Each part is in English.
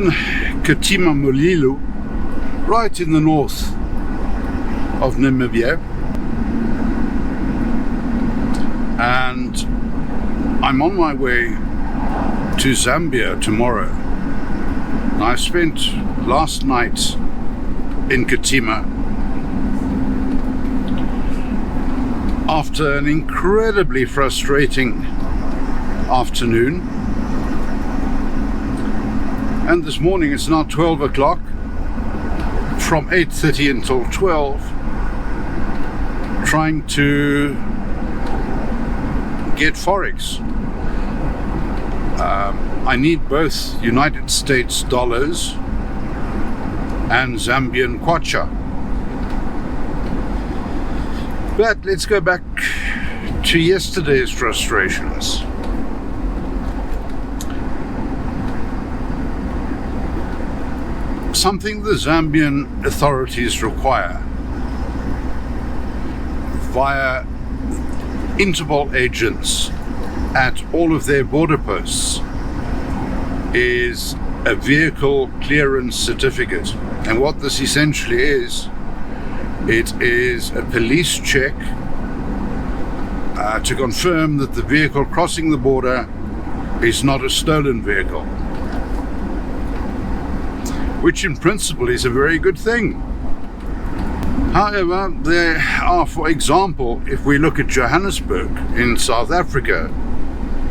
in Katima Mulilo, right in the north of Namibia, and I'm on my way to Zambia tomorrow. I spent last night in Katima after an incredibly frustrating afternoon, and this morning it's now 12 o'clock, from 8:30 until 12, trying to get Forex. I need both United States dollars and Zambian Kwacha. But let's go back to yesterday's frustrations. Something the Zambian authorities require via Interpol agents at all of their border posts is a vehicle clearance certificate. And what this essentially is, it is a police check to confirm that the vehicle crossing the border is not a stolen vehicle, which in principle is a very good thing. However, there are, for example, if we look at Johannesburg in South Africa,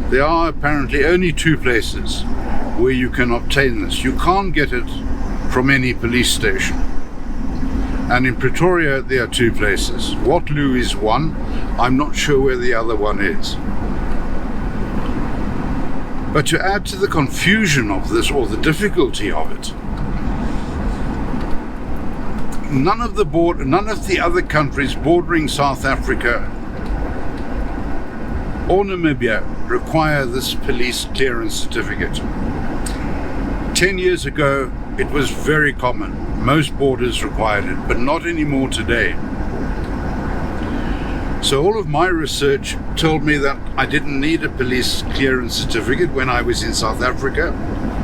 there are apparently only two places where you can obtain this. You can't get it from any police station. And in Pretoria there are two places. Waterloo is one. I'm not sure where the other one is. But to add to the confusion of this, or the difficulty of it, none of the other countries bordering South Africa or Namibia require this police clearance certificate. 10 years ago, it was very common. Most borders required it, but not anymore today. So all of my research told me that I didn't need a police clearance certificate when I was in South Africa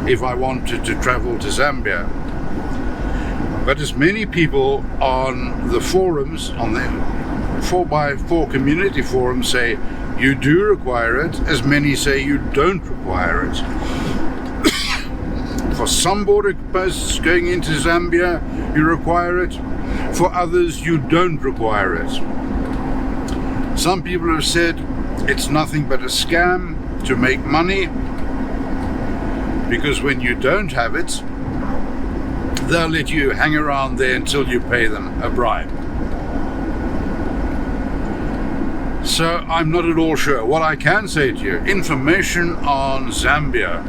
if I wanted to travel to Zambia. But as many people on the forums, on the 4x4 community forums say you do require it, as many say you don't require it. For some border posts going into Zambia, you require it. For others, you don't require it. Some people have said it's nothing but a scam to make money, because when you don't have it, they'll let you hang around there until you pay them a bribe. So I'm not at all sure. What I can say to you, information on Zambia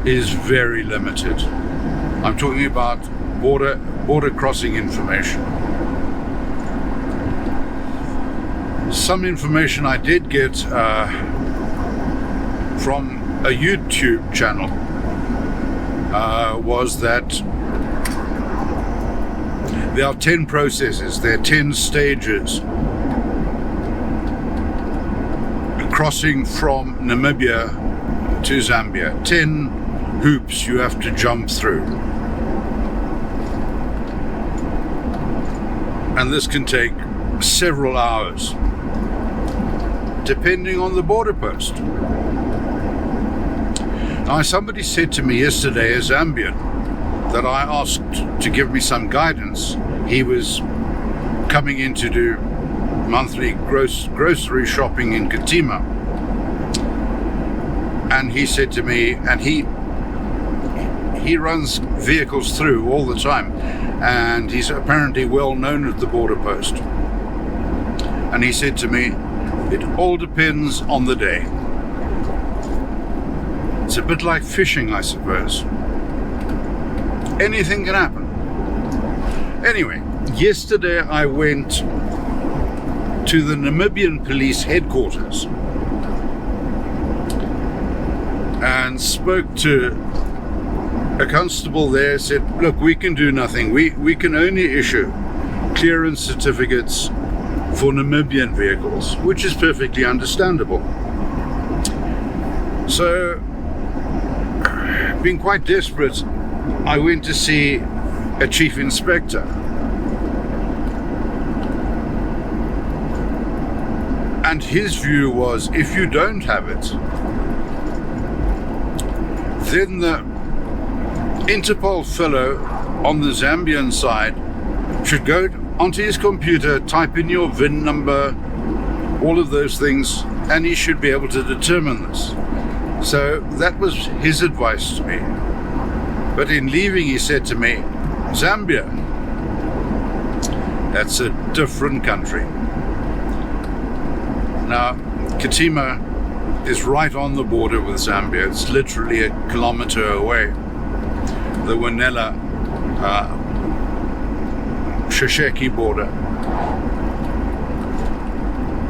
is very limited. I'm talking about border crossing information. Some information I did get from a YouTube channel was that there are 10 processes, there are 10 stages crossing from Namibia to Zambia. 10 hoops you have to jump through. And this can take several hours, depending on the border post. Now, somebody said to me yesterday, a Zambian, that I asked to give me some guidance. He was coming in to do monthly grocery shopping in Katima. And he said to me, and he runs vehicles through all the time, and he's apparently well known at the border post. And he said to me, it all depends on the day. It's a bit like fishing, I suppose. Anything can happen. Anyway, yesterday I went to the Namibian police headquarters and spoke to a constable there. Said, look, we can do nothing. We can only issue clearance certificates for Namibian vehicles, which is perfectly understandable. So being quite desperate, I went to see a chief inspector. And his view was, if you don't have it, then the Interpol fellow on the Zambian side should go onto his computer, type in your VIN number, all of those things, and he should be able to determine this. So that was his advice to me. But in leaving, he said to me, Zambia, that's a different country. Now, Katima is right on the border with Zambia. It's literally a kilometer away. The Wenela, Shesheke border.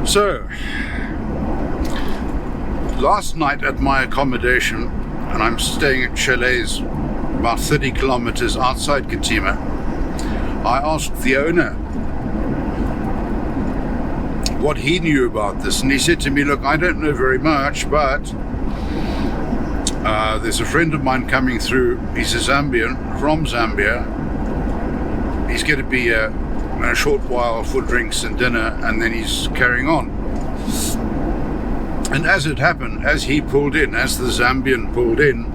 So, last night at my accommodation, and I'm staying at chalets about 30 kilometers outside Katima, I asked the owner what he knew about this, and he said to me, look, I don't know very much, but there's a friend of mine coming through. He's a Zambian from Zambia. He's going to be a short while for drinks and dinner, and then he's carrying on. And as it happened, as he pulled in, as the Zambian pulled in,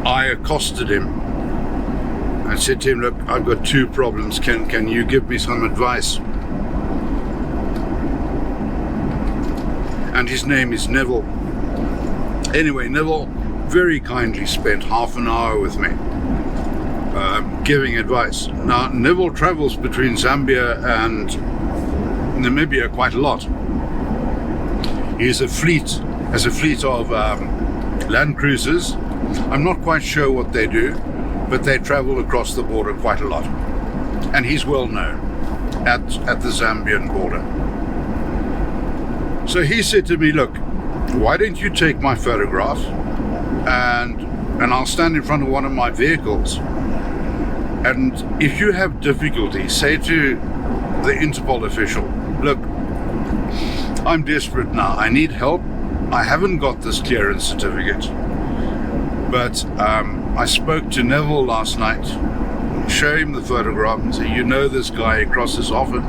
I accosted him and said to him, look, I've got two problems. Can you give me some advice? And his name is Neville. Anyway, Neville very kindly spent half an hour with me giving advice. Now, Neville travels between Zambia and Namibia quite a lot. He has a fleet of land cruisers. I'm not quite sure what they do, but they travel across the border quite a lot. And he's well known at the Zambian border. So he said to me, look, why don't you take my photograph and I'll stand in front of one of my vehicles. And if you have difficulty, say to the Interpol official, look, I'm desperate now. I need help. I haven't got this clearance certificate. But I spoke to Neville last night, show him the photograph and say, you know this guy, he crosses often.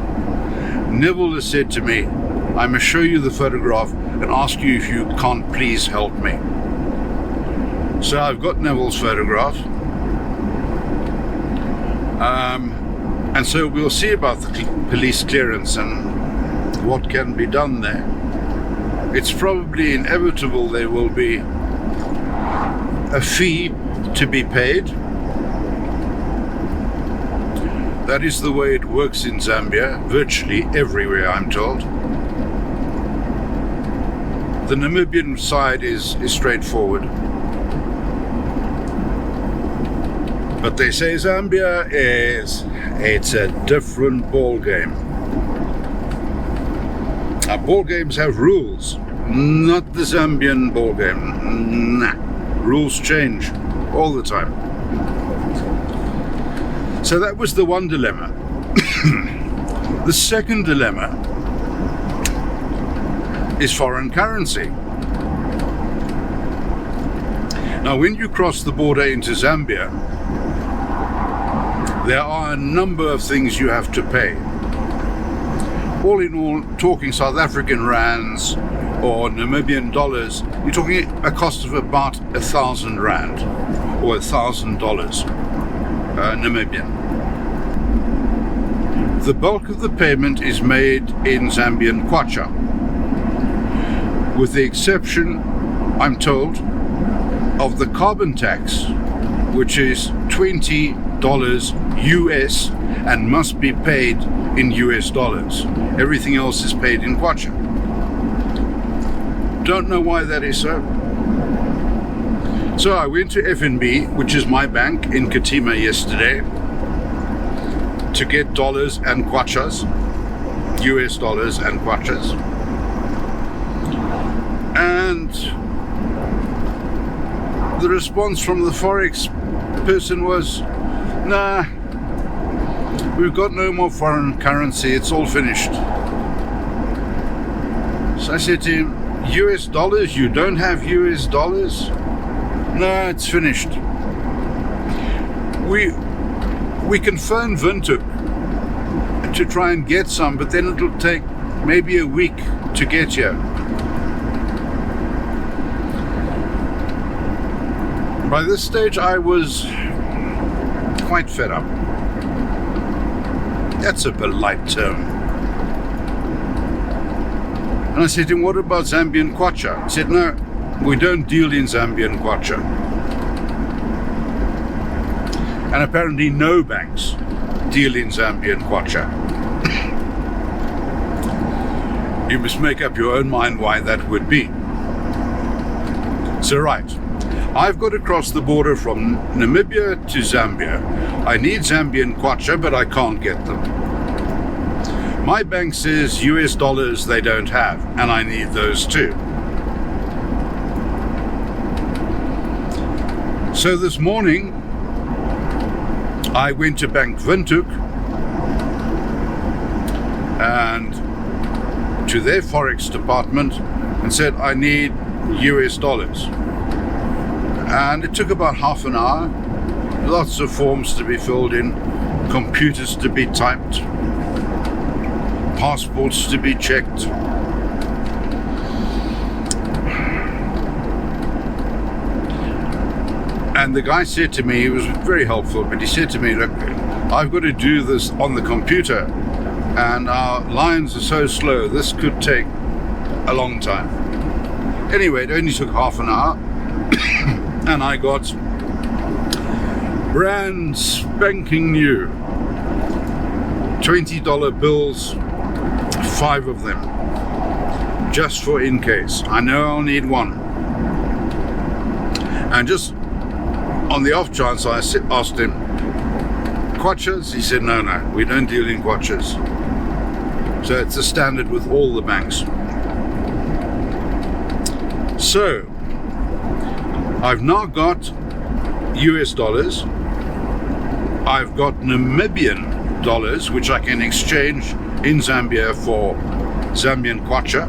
Neville has said to me, I must show you the photograph and ask you if you can't please help me. So I've got Neville's photograph. And so we'll see about the police clearance and what can be done there. It's probably inevitable there will be a fee to be paid. That is the way it works in Zambia, virtually everywhere, I'm told. The Namibian side is straightforward. But they say Zambia it's a different ball game. Our ball games have rules, not the Zambian ball game. Nah, rules change all the time. So that was the one dilemma. The second dilemma is foreign currency. Now, when you cross the border into Zambia, there are a number of things you have to pay. All in all, talking South African rands or Namibian dollars, you're talking a cost of about 1,000 rand or $1,000 Namibian. The bulk of the payment is made in Zambian Kwacha, with the exception, I'm told, of the carbon tax, which is $20 US and must be paid in US dollars. Everything else is paid in Kwacha. Don't know why that is so. So I went to FNB, which is my bank in Katima yesterday, to get dollars and Kwachas, US dollars and Kwachas. And the response from the Forex person was, nah, we've got no more foreign currency, it's all finished. So I said to him, US dollars? You don't have US dollars? No, it's finished. We can phone Windhoek to try and get some, but then it'll take maybe a week to get here. By this stage, I was quite fed up. That's a polite term. And I said to him, what about Zambian Kwacha? He said, no, we don't deal in Zambian Kwacha. And apparently no banks deal in Zambian Kwacha. You must make up your own mind why that would be. So right, I've got to cross the border from Namibia to Zambia. I need Zambian Kwacha, but I can't get them. My bank says US dollars they don't have, and I need those too. So this morning, I went to Bank Windhoek and to their Forex department and said, I need US dollars. And it took about half an hour, lots of forms to be filled in, computers to be typed, passports to be checked. And the guy said to me, he was very helpful, but he said to me, look, I've got to do this on the computer and our lines are so slow, this could take a long time. Anyway, it only took half an hour and I got brand spanking new $20 bills, 5 of them, just for in case. I know I'll need one. And just on the off chance, I asked him, Kwachas? He said, no, we don't deal in Kwachas. So it's a standard with all the banks. So, I've now got US dollars. I've got Namibian dollars, which I can exchange in Zambia for Zambian Kwacha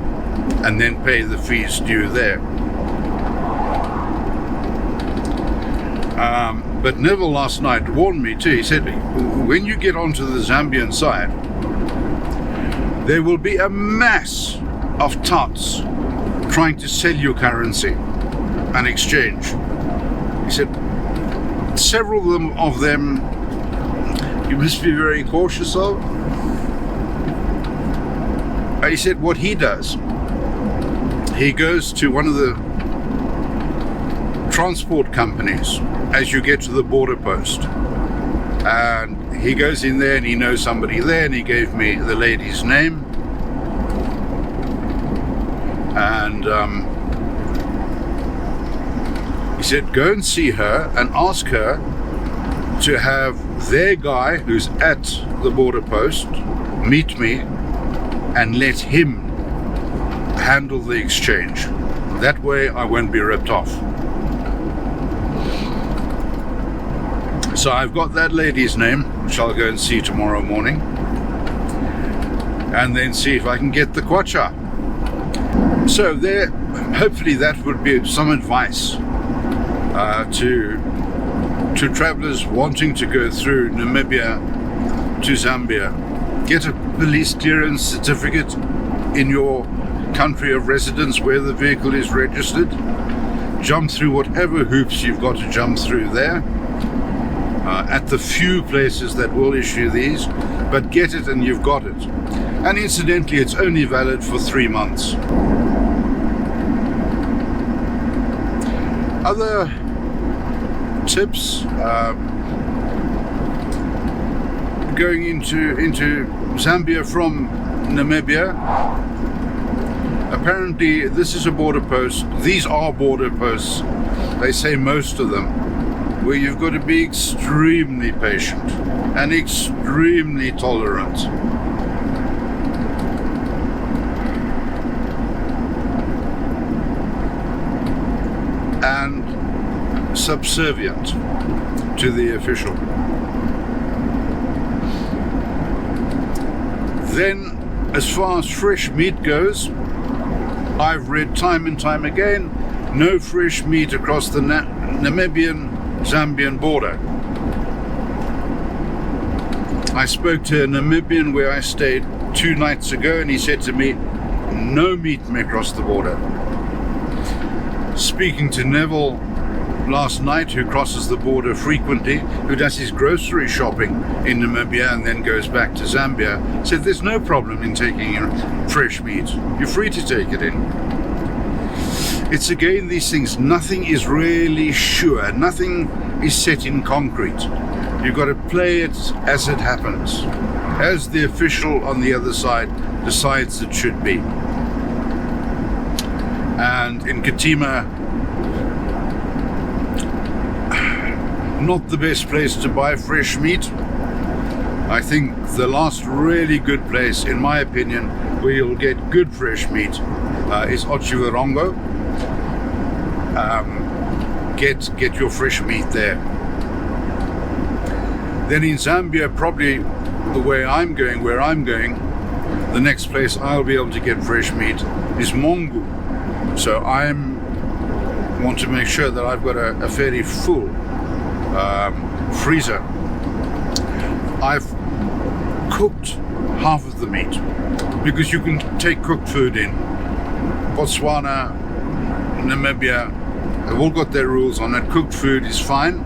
and then pay the fees due there. But Neville last night warned me too. He said, when you get onto the Zambian side, there will be a mass of tots trying to sell you currency and exchange. He said, several of them you must be very cautious of. And he said what he does, he goes to one of the transport companies as you get to the border post, and he goes in there and he knows somebody there, and he gave me the lady's name, and he said go and see her and ask her to have their guy who's at the border post meet me and let him handle the exchange. That way I won't be ripped off. So I've got that lady's name, which I'll go and see tomorrow morning, and then see if I can get the Kwacha. So there, hopefully that would be some advice to travelers wanting to go through Namibia to Zambia. Get a police clearance certificate in your country of residence where the vehicle is registered. Jump through whatever hoops you've got to jump through there. At the few places that will issue these, but get it and you've got it. And incidentally, it's only valid for 3 months. Other tips, going into Zambia from Namibia. Apparently this is a border post. These are border posts, they say most of them, where you've got to be extremely patient and extremely tolerant. And subservient to the official. Then, as far as fresh meat goes, I've read time and time again, no fresh meat across the Namibian-Zambian border. I spoke to a Namibian where I stayed 2 nights ago, and he said to me, no meat may across the border. Speaking to Neville last night, who crosses the border frequently, who does his grocery shopping in Namibia and then goes back to Zambia, said there's no problem in taking in fresh meat. You're free to take it in. It's again these things, nothing is really sure, nothing is set in concrete. You've got to play it as it happens, as the official on the other side decides it should be. And in Katima, not the best place to buy fresh meat. I think the last really good place, in my opinion, where you'll get good fresh meat is Otjiwarongo. Get your fresh meat there. Then in Zambia, probably where I'm going, the next place I'll be able to get fresh meat is Mongu. So I want to make sure that I've got a fairly full freezer. I've cooked half of the meat because you can take cooked food in. Botswana, Namibia, they've all got their rules on it. Cooked food is fine.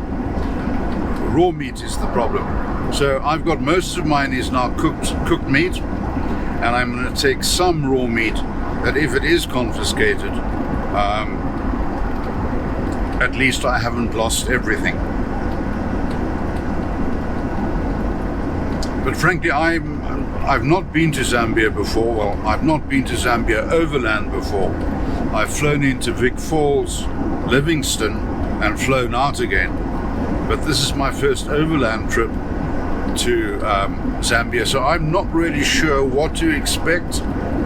Raw meat is the problem. So I've got most of mine is now cooked meat, and I'm going to take some raw meat that if it is confiscated, at least I haven't lost everything. But frankly, I've not been to Zambia before. Well, I've not been to Zambia overland before. I've flown into Vic Falls, Livingston, and flown out again. But this is my first overland trip to Zambia, so I'm not really sure what to expect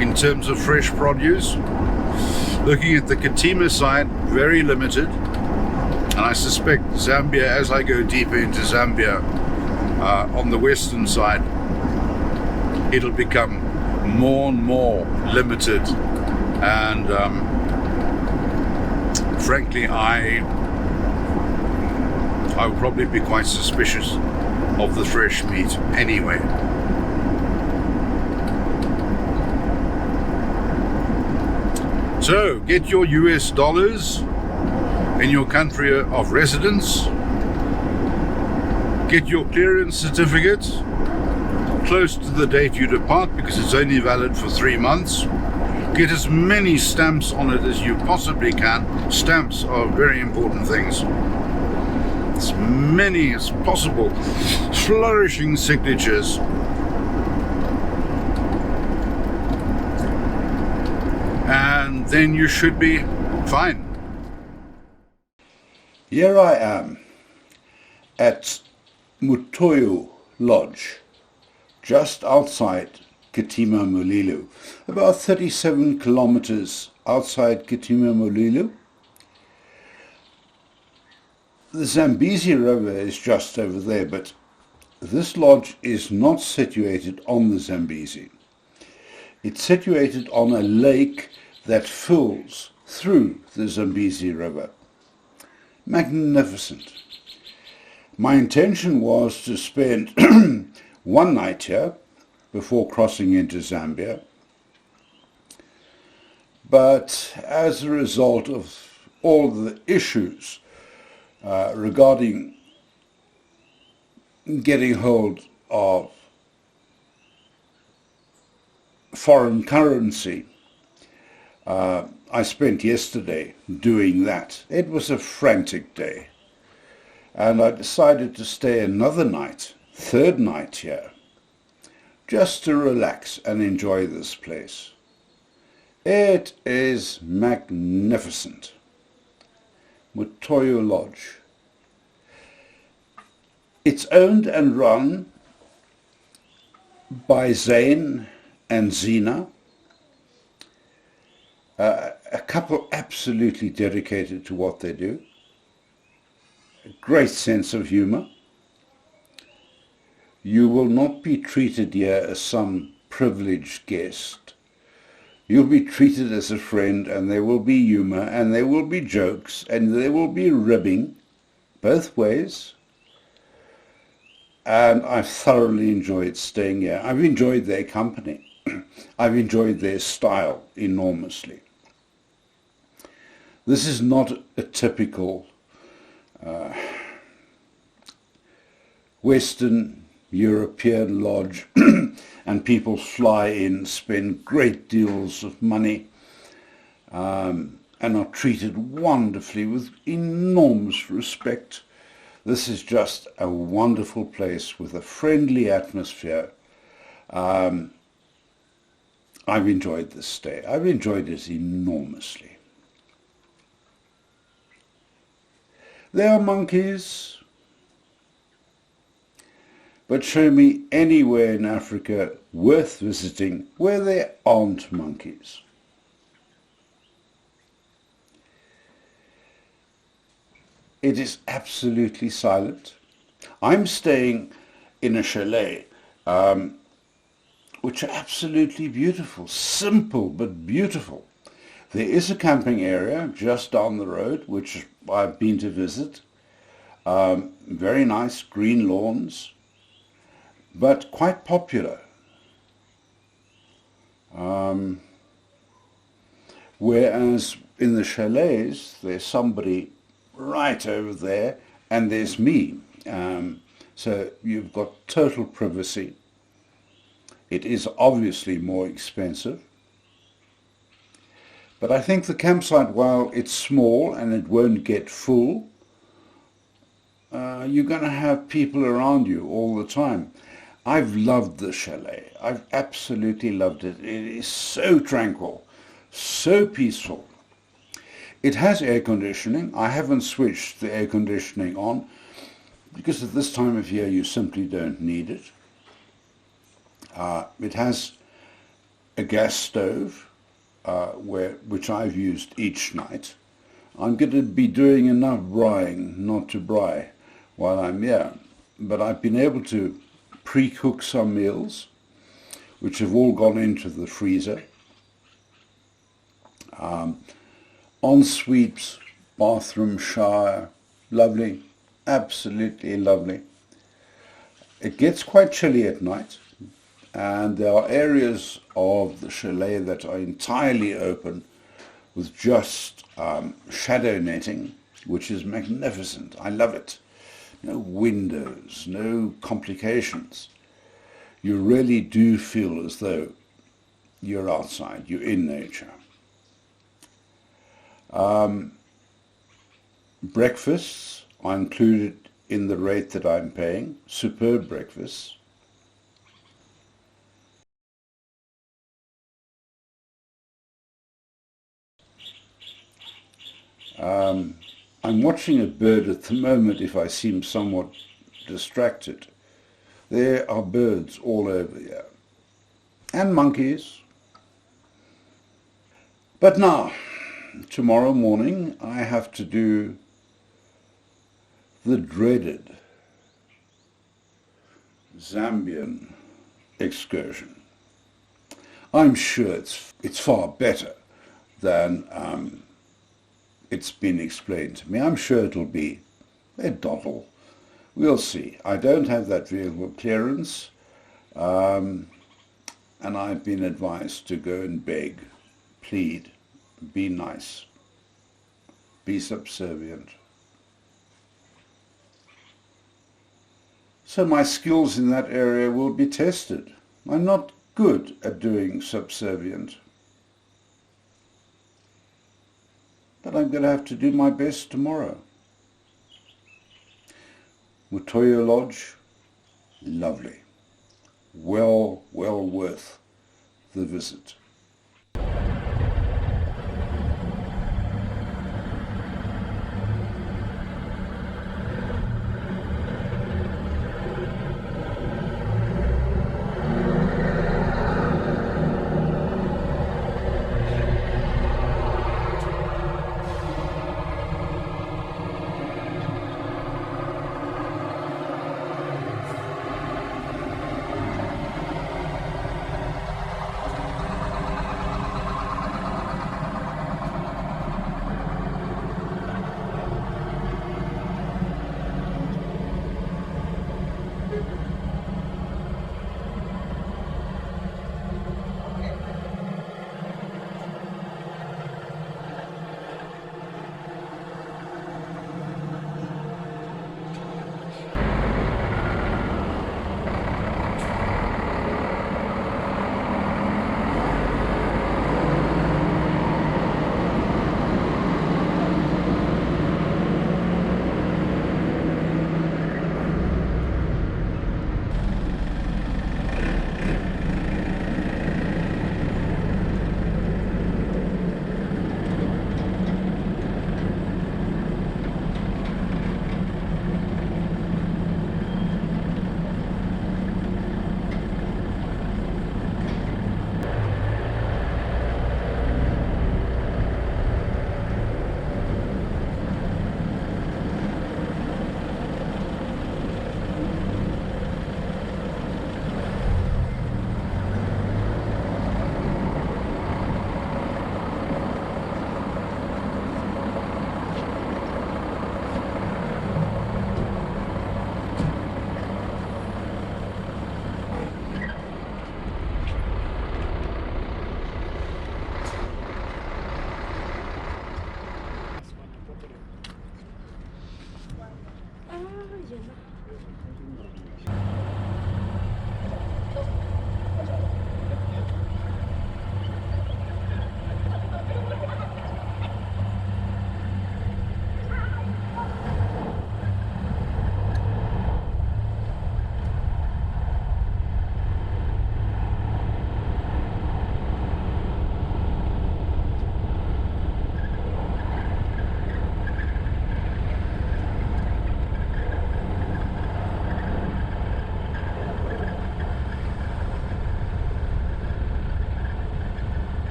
in terms of fresh produce. Looking at the Katima side, very limited. And I suspect Zambia, as I go deeper into Zambia, on the western side, it'll become more and more limited, and frankly I will probably be quite suspicious of the fresh meat anyway. So get your US dollars in your country of residence. Get your clearance certificate close to the date you depart, because it's only valid for 3 months. Get as many stamps on it as you possibly can. Stamps are very important things. As many as possible. Flourishing signatures. And then you should be fine. Here I am at Mutoyo Lodge, just outside Katima Mulilo, about 37 kilometers outside Katima Mulilo. The Zambezi River is just over there, but this lodge is not situated on the Zambezi. It's situated on a lake that fills through the Zambezi River. Magnificent. My intention was to spend one night here before crossing into Zambia, but as a result of all the issues regarding getting hold of foreign currency, I spent yesterday doing that. It was a frantic day. And I decided to stay another night, third night here, just to relax and enjoy this place. It is magnificent. Mutoyo Lodge. It's owned and run by Zane and Zina, a couple absolutely dedicated to what they do. A great sense of humor. You will not be treated here as some privileged guest. You'll be treated as a friend, and there will be humour, and there will be jokes, and there will be ribbing, both ways. And I've thoroughly enjoyed staying here. I've enjoyed their company. I've enjoyed their style enormously. This is not a typical Western European lodge and people fly in, spend great deals of money and are treated wonderfully with enormous respect. This is just a wonderful place with a friendly atmosphere. I've enjoyed this stay. I've enjoyed it enormously. There are monkeys, but show me anywhere in Africa worth visiting where there aren't monkeys. It is absolutely silent. I'm staying in a chalet, which are absolutely beautiful, simple but beautiful. There is a camping area just down the road, which I've been to visit. Very nice green lawns, but quite popular. Whereas in the chalets, there's somebody right over there, and there's me. So you've got total privacy. It is obviously more expensive. But I think the campsite, while it's small and it won't get full, you're going to have people around you all the time. I've loved the chalet. I've absolutely loved it. It is so tranquil, so peaceful. It has air conditioning. I haven't switched the air conditioning on because at this time of year you simply don't need it. It has a gas stove, which I've used each night. I'm going to be doing enough braaiing not to braai while I'm here, but I've been able to pre-cook some meals, which have all gone into the freezer. Ensuite bathroom, shower, lovely, absolutely lovely. It gets quite chilly at night, and there are areas of the chalet that are entirely open with just shadow netting, which is magnificent. I love it. No windows, no complications. You really do feel as though you're outside, you're in nature. Breakfasts are included in the rate that I'm paying. Superb breakfasts. I'm watching a bird at the moment if I seem somewhat distracted. There are birds all over here. And monkeys. But now, tomorrow morning, I have to do the dreaded Zambian excursion. I'm sure it's far better than it's been explained to me. I'm sure it'll be a doddle. We'll see. I don't have that vehicle clearance, and I've been advised to go and beg, plead, be nice, be subservient. So my skills in that area will be tested. I'm not good at doing subservient, but I'm going to have to do my best tomorrow. Mutoyo Lodge, lovely. Well worth the visit.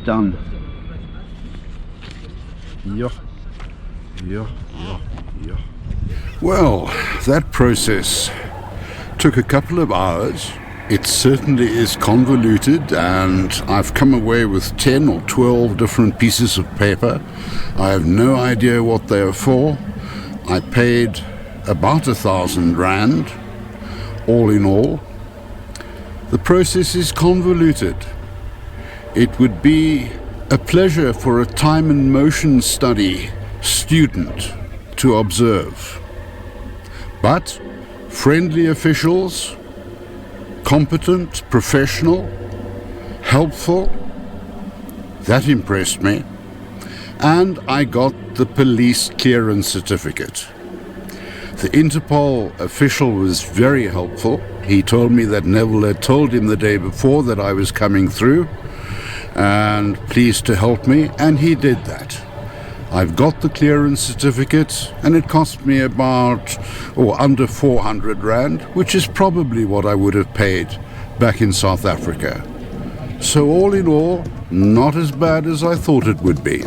Done. Yeah. Yeah, yeah, yeah. Well, that process took a couple of hours. It certainly is convoluted, and I've come away with 10 or 12 different pieces of paper. I have no idea what they are for. I paid about 1,000 rand, all in all. The process is convoluted. It would be a pleasure for a time and motion study student to observe. But friendly officials, competent, professional, helpful, that impressed me. And I got the police clearance certificate. The Interpol official was very helpful. He told me that Neville had told him the day before that I was coming through, and pleased to help me, and he did that. I've got the clearance certificate, and it cost me about under 400 rand, which is probably what I would have paid back in South Africa. So all in all, not as bad as I thought it would be.